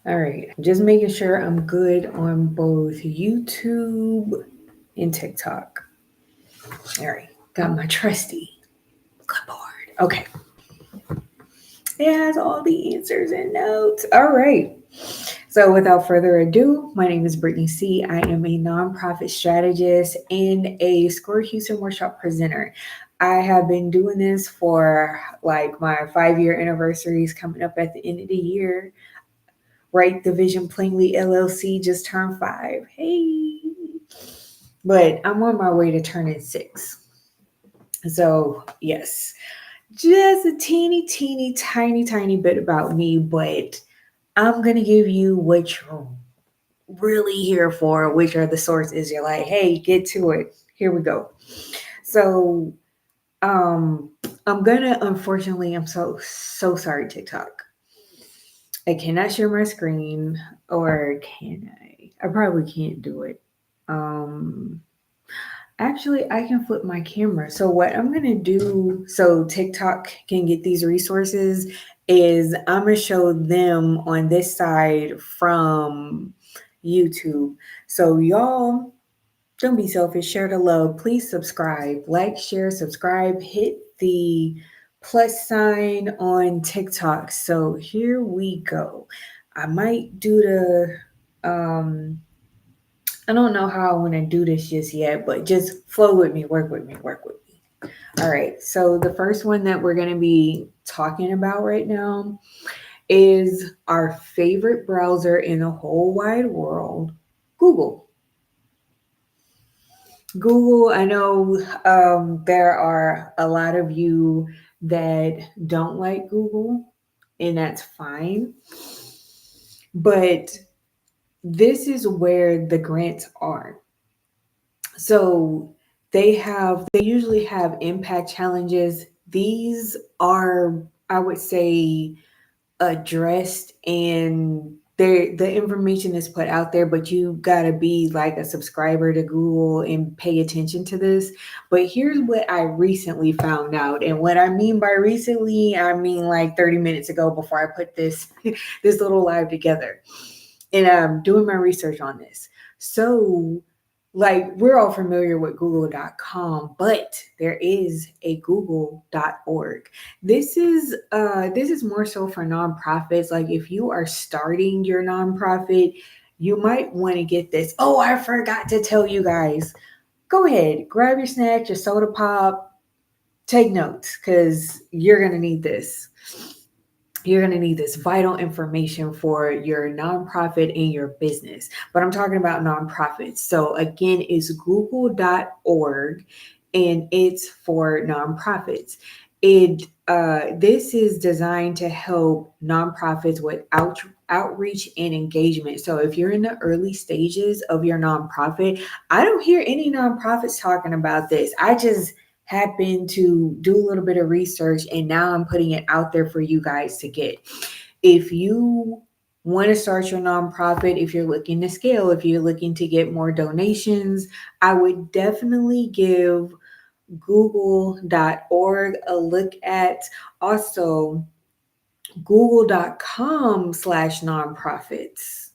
All right. Just making sure I'm good on both YouTube and TikTok. All right. Got my trusty clipboard. Okay. It has all the answers and notes. All right. So, without further ado, my name is Brittany C. I am a nonprofit strategist and a Score Houston Workshop presenter. I have been doing this for like my 5 year anniversary is coming up at the end of the year. Right, the Vision Plainly LLC just turned 5. Hey, but I'm on my way to turning 6. So yes, just a tiny bit about me, but I'm gonna give you what you're really here for, which are the sources. You're like, hey, get to it. Here we go. So, um, I'm gonna unfortunately, I'm so sorry, TikTok. I cannot share my screen, or can I? I probably can't do it. Um, Actually, I can flip my camera. So what I'm gonna do, so TikTok can get these resources, is I'm gonna show them on this side from YouTube. So y'all don't be selfish. Share the love. Please subscribe, like, share, subscribe. Hit the plus sign on TikTok. So here we go. I might do I don't know how I want to do this just yet, but just flow with me, work with me, work with me. All right. So the first one that we're going to be talking about right now is our favorite browser in the whole wide world, Google. Google, I know there are a lot of you that don't like Google, and that's fine. But this is where the grants are. So they usually have impact challenges. These are, I would say, addressed, and the information is put out there, but you got to be like a subscriber to Google and pay attention to this. But here's what I recently found out, and what I mean by recently, I mean like 30 minutes ago, before I put this this little live together, and I'm doing my research on this. So, like, we're all familiar with google.com, but there is a google.org. This is more so for nonprofits. Like, if you are starting your nonprofit, you might want to get this. Oh, I forgot to tell you guys. Go ahead, grab your snack, your soda pop, take notes, because you're going to need this. You're going to need this vital information for your nonprofit and your business. But I'm talking about nonprofits. So again, it's google.org, and it's for nonprofits. This is designed to help nonprofits with outreach and engagement. So if you're in the early stages of your nonprofit, I don't hear any nonprofits talking about this. I just happened to do a little bit of research, and now I'm putting it out there for you guys to get. If you want to start your nonprofit, if you're looking to scale, if you're looking to get more donations, I would definitely give google.org a look at. Also, google.com/nonprofits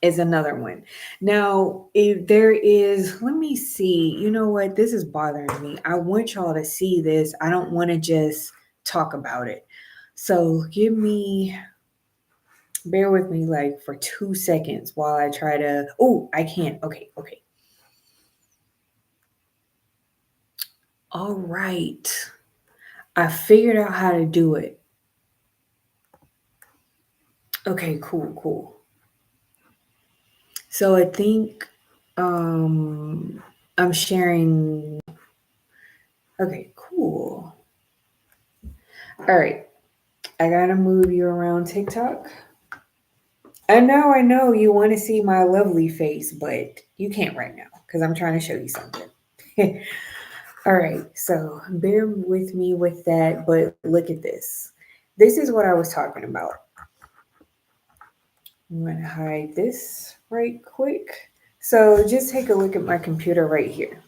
is another one. Now, if there is, let me see, you know what? This is bothering me. I want y'all to see this. I don't want to just talk about it. So bear with me like for 2 seconds while I try to, oh, I can't. Okay, okay. All right. I figured out how to do it. Okay, cool. So I think I'm sharing. Okay, cool. All right. I gotta move you around TikTok. I know you want to see my lovely face, but you can't right now because I'm trying to show you something. All right, so bear with me with that, but look at this. This is what I was talking about. I'm gonna hide this right quick. So just take a look at my computer right here.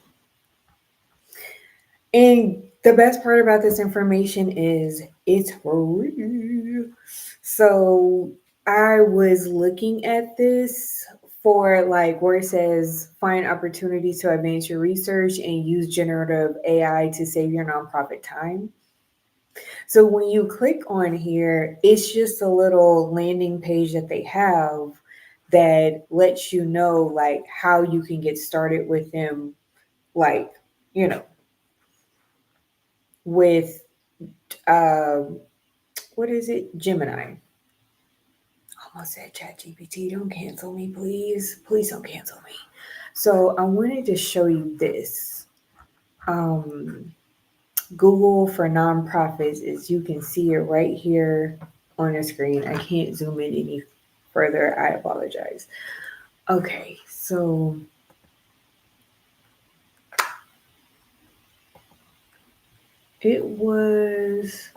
And the best part about this information is it's free. So I was looking at this for like where it says find opportunities to advance your research and use generative AI to save your nonprofit time. So when you click on here, it's just a little landing page that they have that lets you know like how you can get started with them, like, you know, with uh what is it? Gemini. Almost said ChatGPT. Don't cancel me, please. Please don't cancel me. So I wanted to show you this. Google for nonprofits, as you can see it right here on the screen. I can't zoom in any further. I apologize. Okay, so it was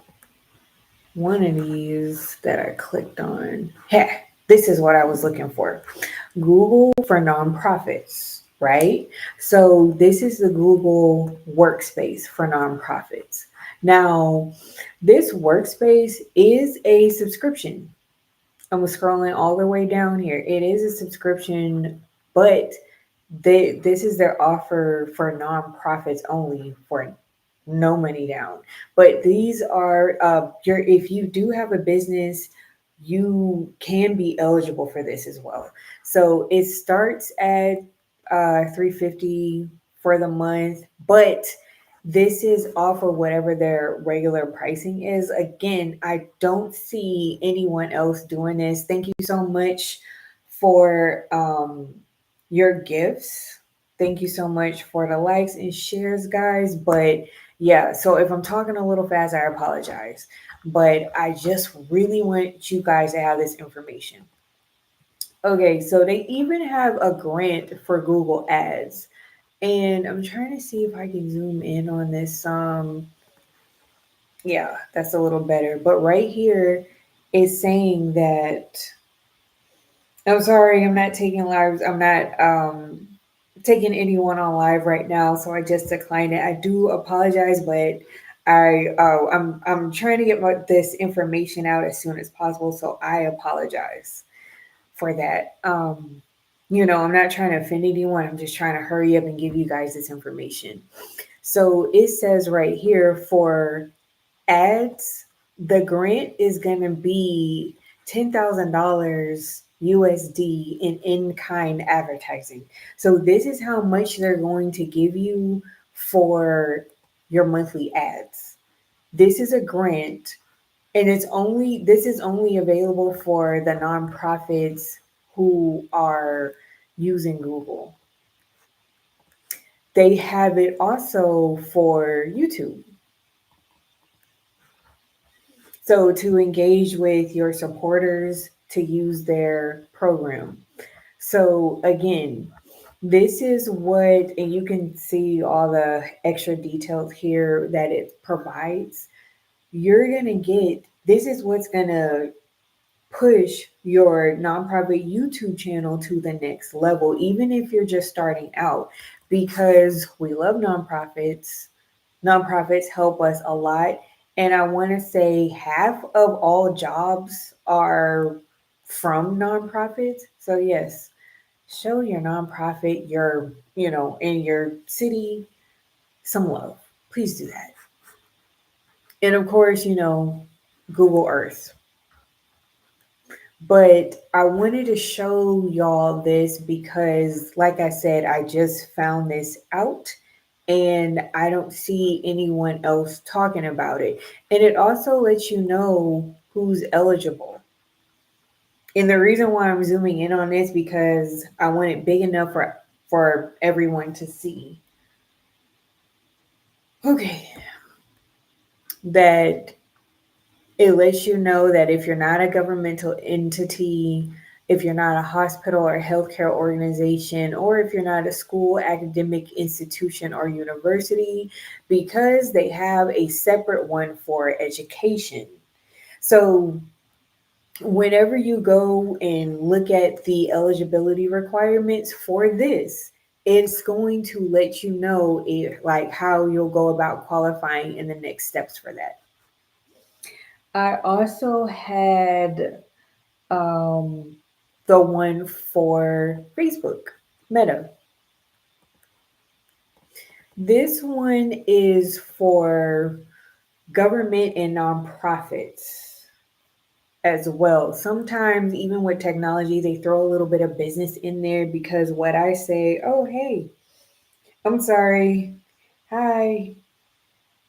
one of these that I clicked on. Heck, this is what I was looking for. Google for nonprofits, right? So this is the Google workspace for nonprofits. Now, this workspace is a subscription. I'm scrolling all the way down here. It is a subscription, but this is their offer for nonprofits only for no money down. But these are your if you do have a business, you can be eligible for this as well. So it starts at 350 for the month, but this is off of whatever their regular pricing is. Again, I don't see anyone else doing this. Thank you so much for your gifts. Thank you so much for the likes and shares, guys. But yeah, so if I'm talking a little fast, I apologize. But I just really want you guys to have this information. Okay, so they even have a grant for Google Ads. And I'm trying to see if I can zoom in on this. Yeah, that's a little better. But right here is saying that I'm sorry, I'm not taking lives. I'm not taking anyone on live right now, so I just declined it. I do apologize, but I'm trying to get this information out as soon as possible, so I apologize for that. I'm not trying to offend anyone. I'm just trying to hurry up and give you guys this information. So it says right here for ads, the grant is going to be $10,000 USD in kind advertising. So this is how much they're going to give you for your monthly ads. This is a grant, and this is only available for the nonprofits who are using Google. They have it also for YouTube. So to engage with your supporters to use their program. So again, this is what, and you can see all the extra details here that it provides. You're going to get, this is what's going to push your nonprofit YouTube channel to the next level, even if you're just starting out, because we love nonprofits. Nonprofits help us a lot. And I want to say half of all jobs are from nonprofits. So yes, show your nonprofit, in your city some love. Please do that. And of course, Google Earth. But I wanted to show y'all this because, like I said, I just found this out and I don't see anyone else talking about it. And it also lets you know who's eligible. And the reason why I'm zooming in on this because I want it big enough for everyone to see. Okay. That it lets you know that if you're not a governmental entity, if you're not a hospital or healthcare organization, or if you're not a school, academic institution, or university, because they have a separate one for education. So whenever you go and look at the eligibility requirements for this, it's going to let you know like how you'll go about qualifying and the next steps for that. I also had the one for Facebook, Meta. This one is for government and nonprofits as well. Sometimes, even with technology, they throw a little bit of business in there because what I say, oh, hey, I'm sorry. Hi.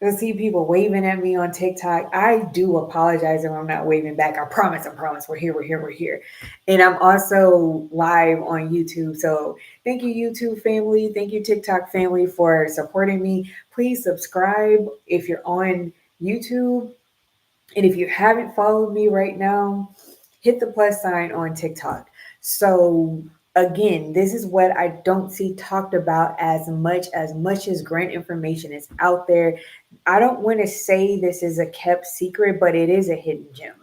I see people waving at me on TikTok. I do apologize if I'm not waving back. I promise, I promise. We're here, we're here, we're here. And I'm also live on YouTube. So thank you, YouTube family. Thank you, TikTok family, for supporting me. Please subscribe if you're on YouTube. And if you haven't followed me right now, hit the plus sign on TikTok. So again, this is what I don't see talked about as much as grant information is out there. I don't want to say this is a kept secret, but it is a hidden gem.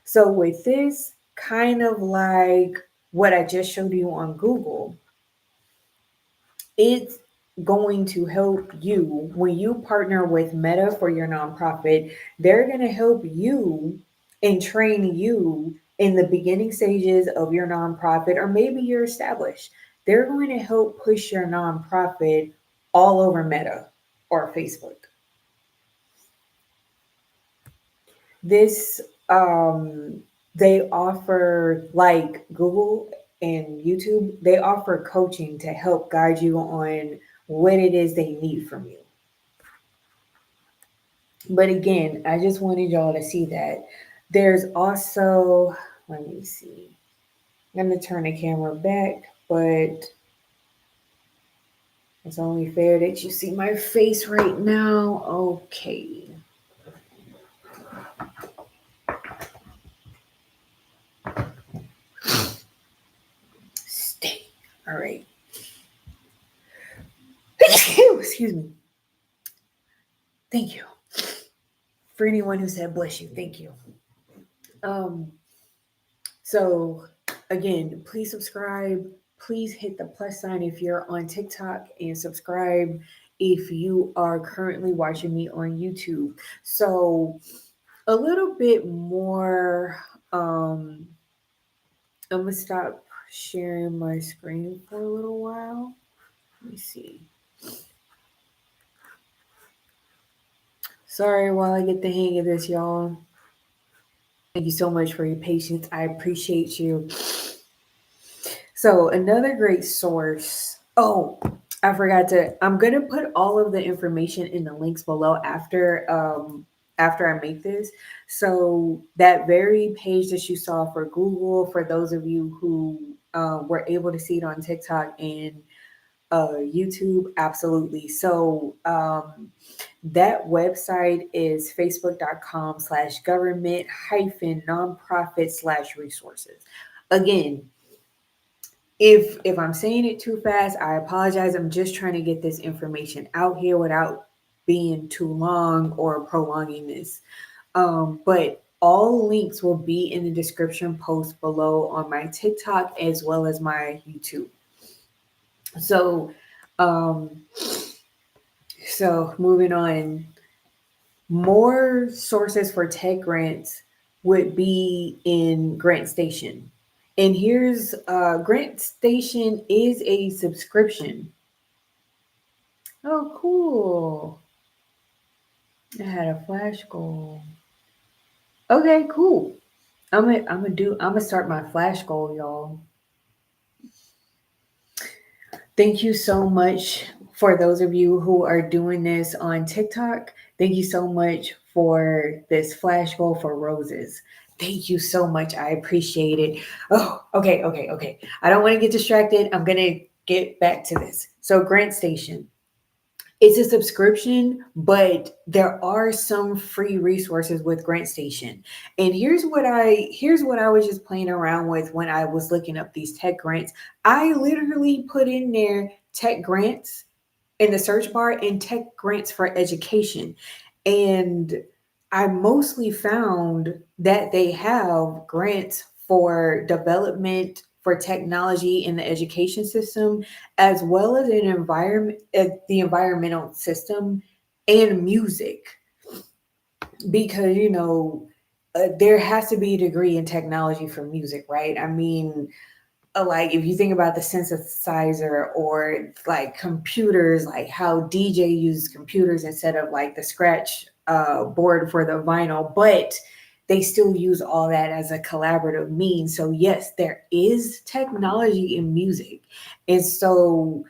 So with this, kind of like what I just showed you on Google, it's going to help you when you partner with Meta for your nonprofit. They're going to help you and train you in the beginning stages of your nonprofit, or maybe you're established. They're going to help push your nonprofit all over Meta or Facebook. This they offer, like Google and YouTube, they offer coaching to help guide you on what it is they need from you. But again, I just wanted y'all to see that. There's also, let me see. I'm going to turn the camera back, but it's only fair that you see my face right now. Okay. Stay. All right. Excuse me. Thank you. For anyone who said bless you, thank you. So again, please subscribe. Please hit the plus sign if you're on TikTok, and subscribe if you are currently watching me on YouTube. So a little bit more, I'm gonna stop sharing my screen for a little while. Let me see. Sorry while I get the hang of this, y'all. Thank you so much for your patience. I appreciate you. So another great source. Oh, I forgot to. I'm gonna put all of the information in the links below after I make this. So that very page that you saw for Google, for those of you who were able to see it on TikTok and YouTube, absolutely. So that website is facebook.com/government-nonprofit/resources. Again, if I'm saying it too fast, I apologize. I'm just trying to get this information out here without being too long or prolonging this. But all links will be in the description post below on my TikTok as well as my YouTube. So, moving on, more sources for tech grants would be in GrantStation. And here's GrantStation is a subscription. Oh, cool. I had a flash goal. Okay, cool. I'm gonna start my flash goal, y'all. Thank you so much for those of you who are doing this on TikTok. Thank you so much for this flash goal for roses. Thank you so much. I appreciate it. Oh, okay. I don't want to get distracted. I'm going to get back to this. So GrantStation, it's a subscription, but there are some free resources with GrantStation. And here's what I was just playing around with when I was looking up these tech grants. I literally put in there tech grants in the search bar and tech grants for education. And I mostly found that they have grants for development for technology in the education system, as well as an environment, the environmental system, and music. Because there has to be a degree in technology for music, right? I mean, like if you think about the synthesizer or like computers, like how DJ uses computers instead of like the scratch board for the vinyl, but they still use all that as a collaborative means. So yes, there is technology in music. And so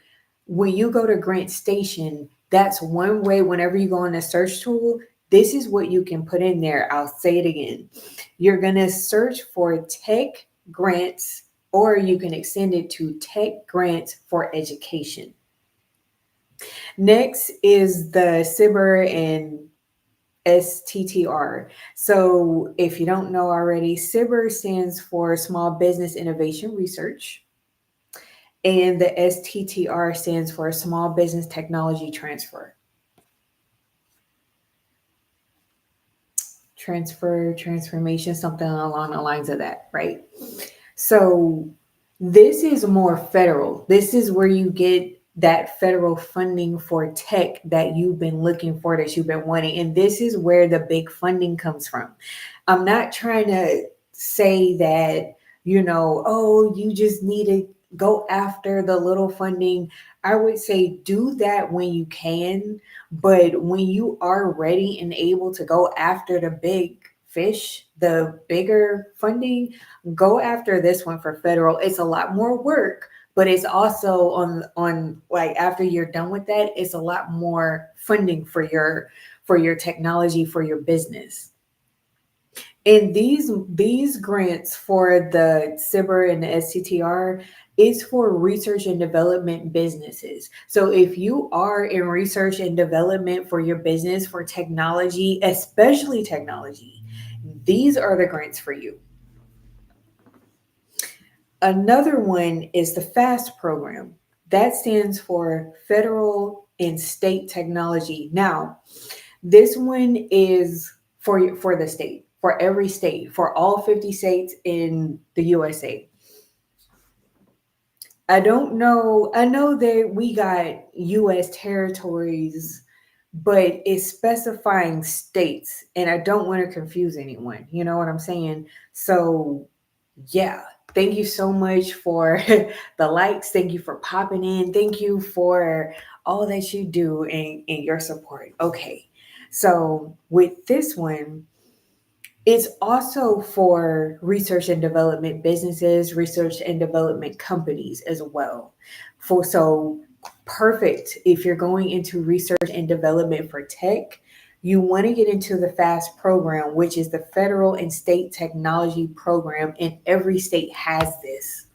when you go to Grant Station, that's one way. Whenever you go on a search tool, this is what you can put in there. I'll say it again. You're going to search for tech grants, or you can extend it to tech grants for education. Next is the SBIR and STTR. So if you don't know already, SBIR stands for Small Business Innovation Research, and the STTR stands for Small Business Technology transformation, something along the lines of that, right? So this is more federal. This is where you get that federal funding for tech that you've been looking for, that you've been wanting. And this is where the big funding comes from. I'm not trying to say that, oh, you just need to go after the little funding. I would say do that when you can, but when you are ready and able to go after the big fish, the bigger funding, go after this one for federal. It's a lot more work, but it's also on like after you're done with that, it's a lot more funding for your technology, for your business. And these grants for the SBIR and the STTR is for research and development businesses. So if you are in research and development for your business, for technology, especially technology, these are the grants for you. Another one is the FAST program. That stands for Federal and State Technology. Now, this one is for the state, for every state, for all 50 states in the USA. I don't know. I know that we got US territories, but it's specifying states, and I don't want to confuse anyone. You know what I'm saying? So, yeah. Thank you so much for the likes. Thank you for popping in. Thank you for all that you do and your support. Okay. So, with this one, it's also for research and development businesses, research and development companies as well. So perfect if you're going into research and development for tech, you want to get into the FAST program, which is the federal and state technology program, and every state has this.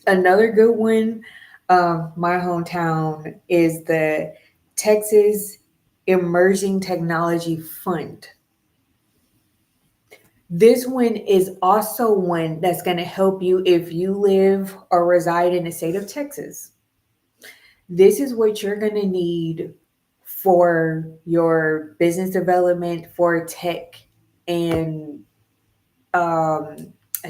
Another good one, my hometown, is the Texas Emerging Technology Fund. This one is also one that's going to help you if you live or reside in the state of Texas. This is what you're going to need for your business development, for tech. And I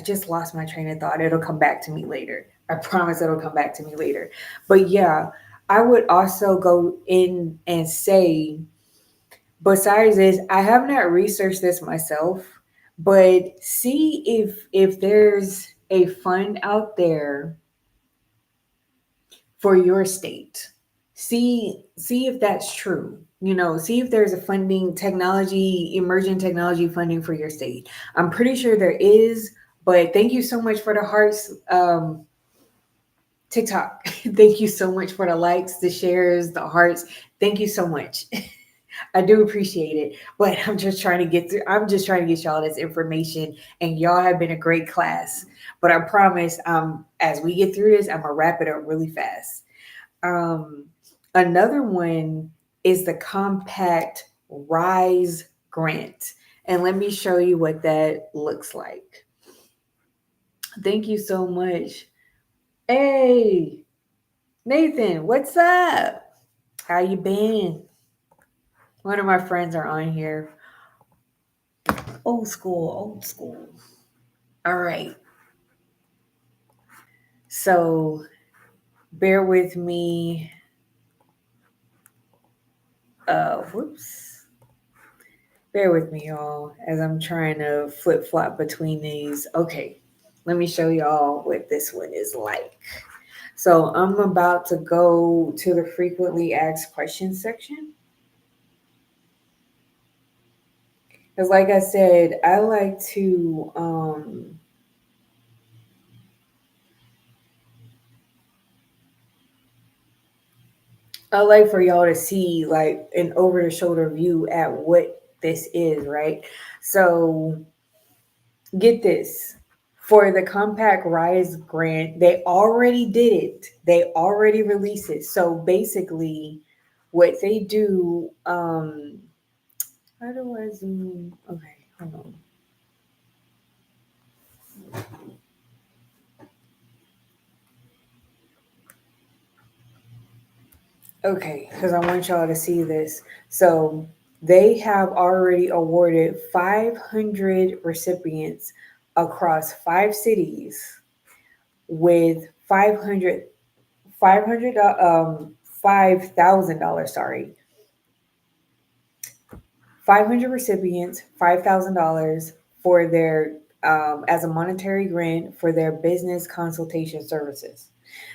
just lost my train of thought. It'll come back to me later. I promise it'll come back to me later. But yeah, I would also go in and say, besides this, I have not researched this myself, but see if there's a fund out there for your state. See if that's true. See if there's a funding, emerging technology funding for your state. I'm pretty sure there is, but thank you so much for the hearts. TikTok. Thank you so much for the likes, the shares, the hearts. Thank you so much. I do appreciate it, but I'm just trying to get y'all this information, and y'all have been a great class. But I promise, as we get through this, I'm gonna wrap it up really fast. Another one is the Compact Rise Grant, and let me show you what that looks like. Thank you so much. Hey, Nathan, what's up? How you been? One of my friends are on here. Old school. All right. So bear with me. Whoops. Bear with me, y'all, as I'm trying to flip flop between these. Okay, let me show y'all what this one is like. So I'm about to go to the frequently asked questions section. Because like I said, I like to I like for y'all to see like an over the shoulder view at what this is, right? So get this. For the Compact Rise grant, they already did it. They already released it. So basically what they do, how do I zoom? Okay, hold on. Okay, because I want y'all to see this. So they have already awarded 500 recipients across 5 cities with 5,000 dollars. Sorry, 500 recipients, $5,000 for their as a monetary grant for their business consultation services.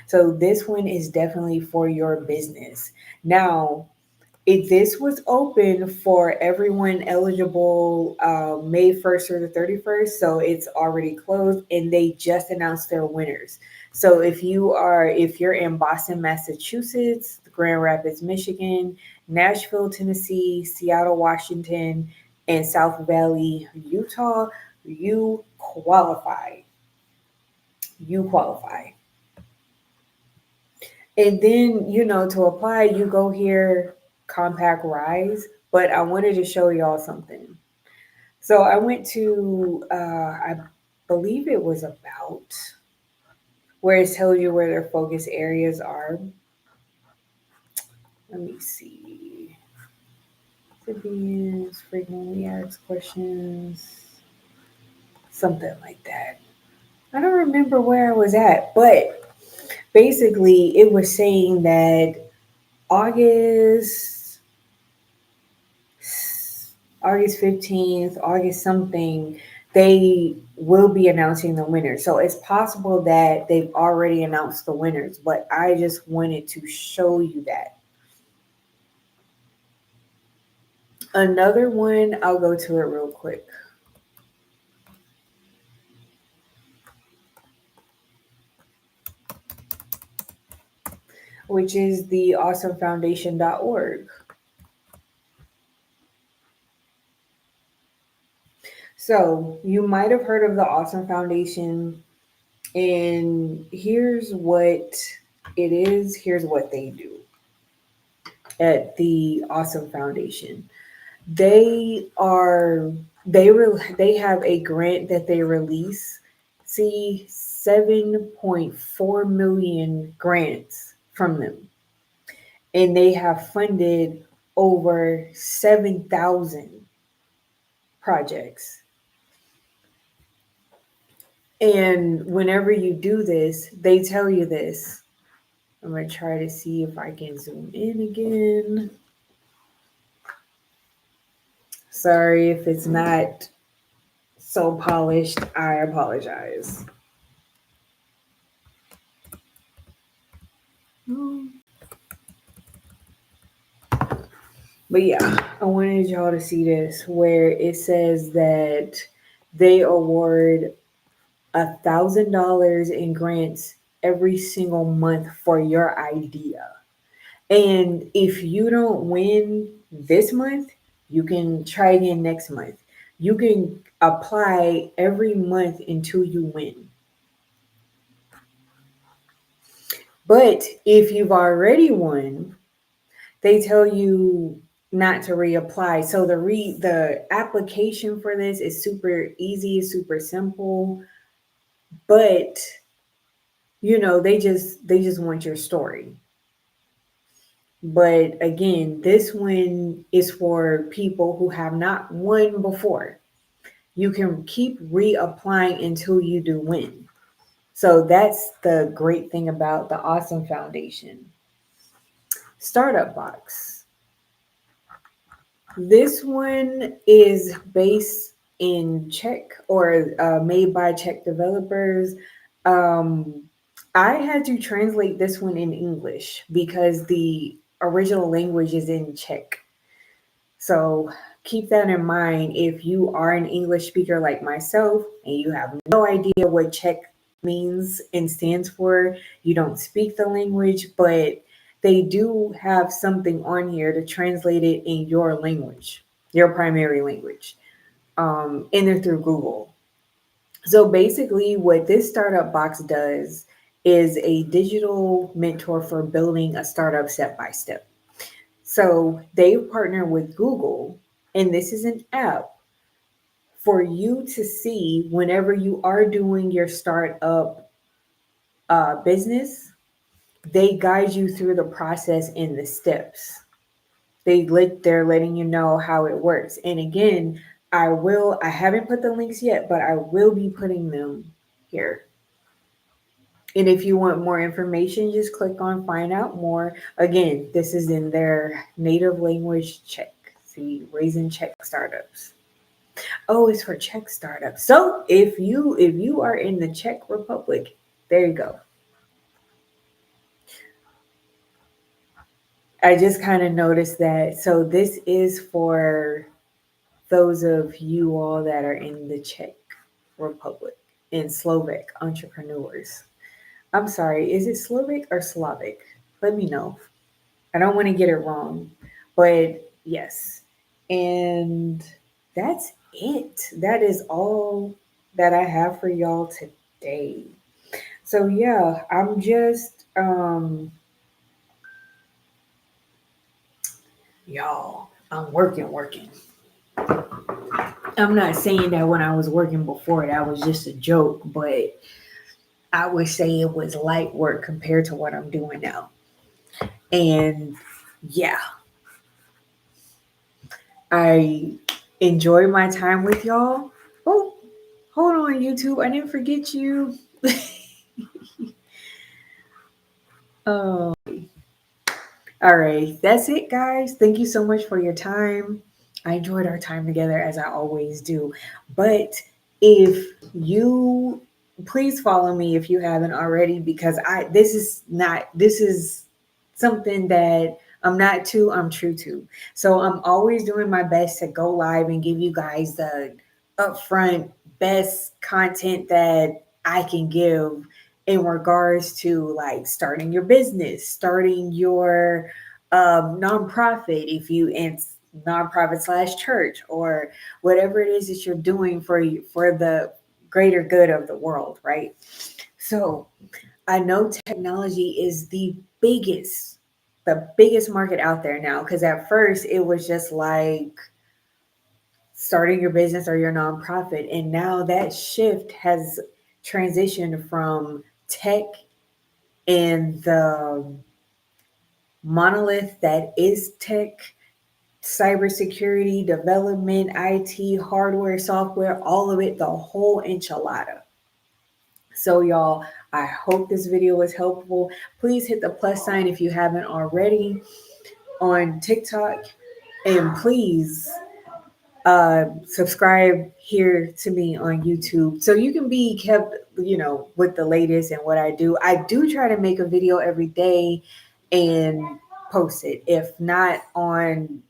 So this one is definitely for your business. Now, if this was open for everyone eligible May 1st or the 31st, so it's already closed and they just announced their winners. So if you're in Boston, Massachusetts, Grand Rapids, Michigan, Nashville, Tennessee, Seattle, Washington, and South Valley, Utah, you qualify. You qualify. And then, to apply, you go here, Compact Rise. But I wanted to show y'all something. So I went to, I believe it was about where it tells you where their focus areas are. Let me see. Recipients, frequently asked questions, something like that. I don't remember where I was at, but basically it was saying that August August 15th, August something, they will be announcing the winners. So it's possible that they've already announced the winners, but I just wanted to show you that. Another one, I'll go to it real quick, which is the awesomefoundation.org. So you might have heard of the Awesome Foundation, and here's what it is. Here's what they do at the Awesome Foundation. They have a grant that they release. See, 7.4 million grants from them, and they have funded over 7,000 projects. And whenever you do this, they tell you this. I'm going to try to see if I can zoom in again. Sorry if it's not so polished. I apologize. But yeah, I wanted y'all to see this where it says that they award $1,000 in grants every single month for your idea. And if you don't win this month, you can try again next month. You can apply every month until you win. But if you've already won, they tell you not to reapply. So the application for this is super easy, super simple, but they just want your story. But again, this one is for people who have not won before. You can keep reapplying until you do win. So that's the great thing about the Awesome Foundation. Startup Box. This one is based in Czech or made by Czech developers. Um, I had to translate this one in English because the original language is in Czech. So keep that in mind if you are an English speaker like myself and you have no idea what Czech means and stands for. You don't speak the language, but they do have something on here to translate it in your language, your primary language, and they're through Google. So basically, what this startup box does is a digital mentor for building a startup step by step. So they partner with Google, and this is an app for you to see whenever you are doing your startup business. They guide you through the process and the steps. They're letting you know how it works. And again, I haven't put the links yet, but I will be putting them here. And if you want more information, just click on find out more. Again, this is in their native language Czech. See, raising Czech startups. Oh, it's for Czech startups. So if you are in the Czech Republic, there you go. I just kind of noticed that. So this is for those of you all that are in the Czech Republic in Slovak entrepreneurs. I'm sorry, is it Slovak or Slavic? Let me know. I don't want to get it wrong, but yes. And that's it. That is all that I have for y'all today. So yeah, I'm just y'all, I'm working. I'm not saying that when I was working before that was just a joke, but I would say it was light work compared to what I'm doing now. And yeah, I enjoy my time with y'all. Oh, hold on, YouTube. I didn't forget you. Oh, all right. That's it, guys. Thank you so much for your time. I enjoyed our time together as I always do. But if you please follow me if you haven't already, because this is something that I'm true to. So I'm always doing my best to go live and give you guys the upfront best content that I can give in regards to like starting your business, starting your nonprofit, if you and nonprofit slash church or whatever it is that you're doing for the greater good of the world, right? So I know technology is the biggest market out there now, because at first it was just like starting your business or your nonprofit, and now that shift has transitioned from tech and the monolith that is tech, cybersecurity, development, IT, hardware, software, all of it, the whole enchilada. So, y'all, I hope this video was helpful. Please hit the plus sign if you haven't already on TikTok. And please subscribe here to me on YouTube so you can be kept, with the latest and what I do. I do try to make a video every day and post it. If not on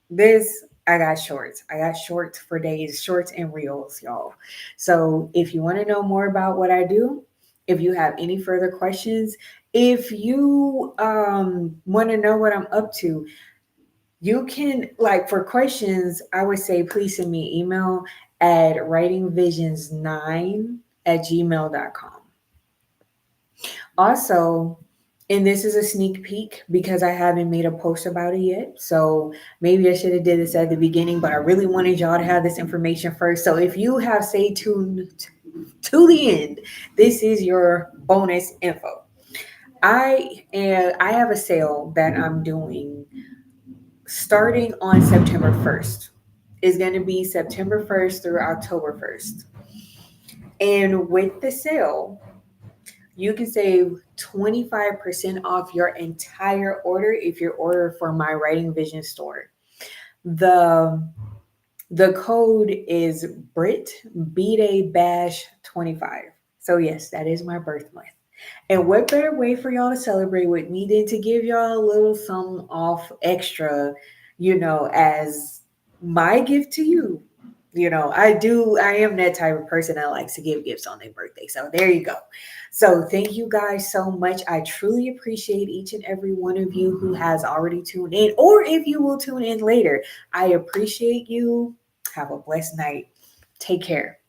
this, I got shorts. I got shorts for days, shorts and reels, y'all. So if you want to know more about what I do, if you have any further questions, if you want to know what I'm up to, you can, like, for questions, I would say please send me an email at writingvisions9@gmail.com. Also, and this is a sneak peek because I haven't made a post about it yet. So maybe I should have did this at the beginning, but I really wanted y'all to have this information first. So if you have stayed tuned to the end, this is your bonus info. I have a sale that I'm doing starting on September 1st. It's going to be September 1st through October 1st. And with the sale, you can save 25% off your entire order if you order for my Writing Vision store. The code is Brit B-Day Bash 25. So yes, that is my birth month. And what better way for y'all to celebrate with me than to give y'all a little something off extra, as my gift to you. I am that type of person that likes to give gifts on their birthday. So there you go. So thank you guys so much. I truly appreciate each and every one of you who has already tuned in, or if you will tune in later. I appreciate you. Have a blessed night. Take care.